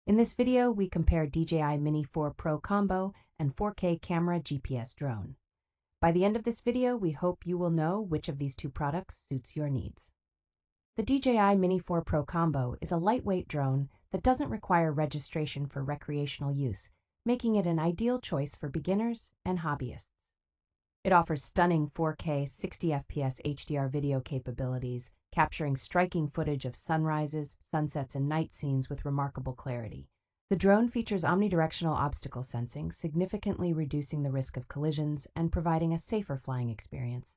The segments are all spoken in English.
In this video, we compare DJI Mini 4 Pro Combo and 4K camera GPS drone. By the end of this video, we hope you will know which of these two products suits your needs. The DJI Mini 4 Pro Combo is a lightweight drone that doesn't require registration for recreational use, making it an ideal choice for beginners and hobbyists. It offers stunning 4K 60 FPS HDR video capabilities, capturing striking footage of sunrises, sunsets, and night scenes with remarkable clarity. The drone features omnidirectional obstacle sensing, significantly reducing the risk of collisions and providing a safer flying experience.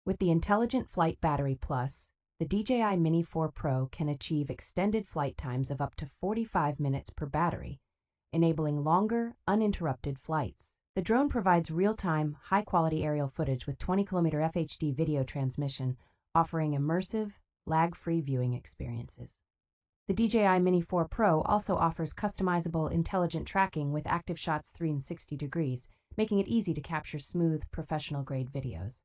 With the Intelligent Flight Battery Plus, the DJI Mini 4 Pro can achieve extended flight times of up to 45 minutes per battery, enabling longer, uninterrupted flights. The drone provides real-time, high-quality aerial footage with 20km FHD video transmission, offering immersive, lag-free viewing experiences. The DJI Mini 4 Pro also offers customizable intelligent tracking with active shots 360 degrees, making it easy to capture smooth, professional-grade videos.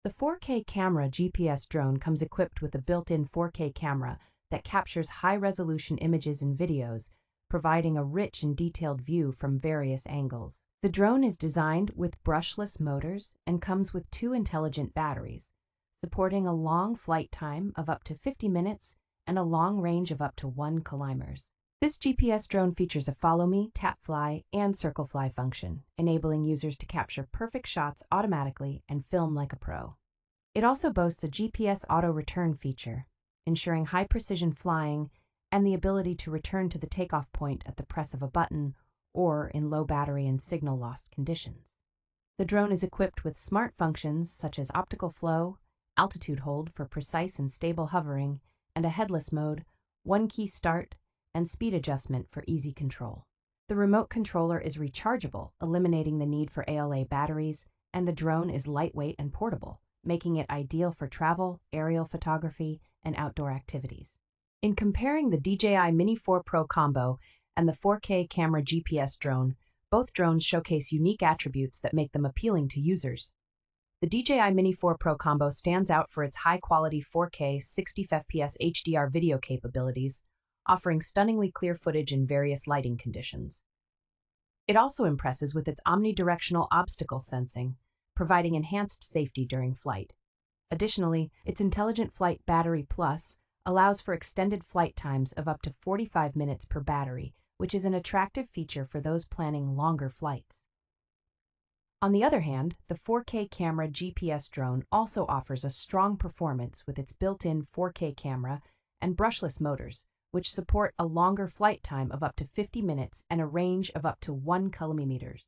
The 4K camera GPS drone comes equipped with a built-in 4K camera that captures high-resolution images and videos, providing a rich and detailed view from various angles. The drone is designed with brushless motors and comes with 2 intelligent batteries, supporting a long flight time of up to 50 minutes and a long range of up to 1 km. This GPS drone features a follow me, tap fly, and circle fly function, enabling users to capture perfect shots automatically and film like a pro. It also boasts a GPS auto return feature, ensuring high precision flying and the ability to return to the takeoff point at the press of a button or in low battery and signal lost conditions. The drone is equipped with smart functions such as optical flow, altitude hold for precise and stable hovering, and a headless mode, one-key start, and speed adjustment for easy control. The remote controller is rechargeable, eliminating the need for AAA batteries, and the drone is lightweight and portable, making it ideal for travel, aerial photography, and outdoor activities. In comparing the DJI Mini 4 Pro Combo and the 4K camera GPS drone, both drones showcase unique attributes that make them appealing to users. The DJI Mini 4 Pro Combo stands out for its high-quality 4K 60 FPS HDR video capabilities, offering stunningly clear footage in various lighting conditions. It also impresses with its omnidirectional obstacle sensing, providing enhanced safety during flight. Additionally, its Intelligent Flight Battery Plus allows for extended flight times of up to 45 minutes per battery, which is an attractive feature for those planning longer flights. On the other hand, the 4K camera GPS drone also offers a strong performance with its built-in 4K camera and brushless motors, which support a longer flight time of up to 50 minutes and a range of up to 1 km.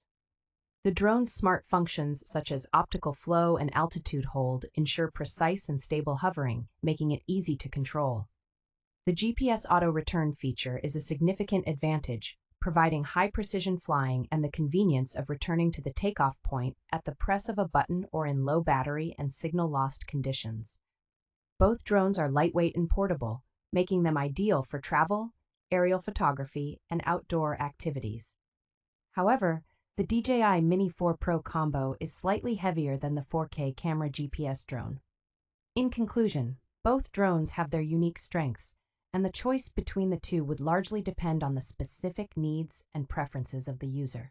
The drone's smart functions such as optical flow and altitude hold ensure precise and stable hovering, making it easy to control. The GPS auto return feature is a significant advantage, providing high-precision flying and the convenience of returning to the takeoff point at the press of a button or in low battery and signal-lost conditions. Both drones are lightweight and portable, making them ideal for travel, aerial photography, and outdoor activities. However, the DJI Mini 4 Pro Combo is slightly heavier than the 4K camera GPS drone. In conclusion, both drones have their unique strengths, and the choice between the two would largely depend on the specific needs and preferences of the user.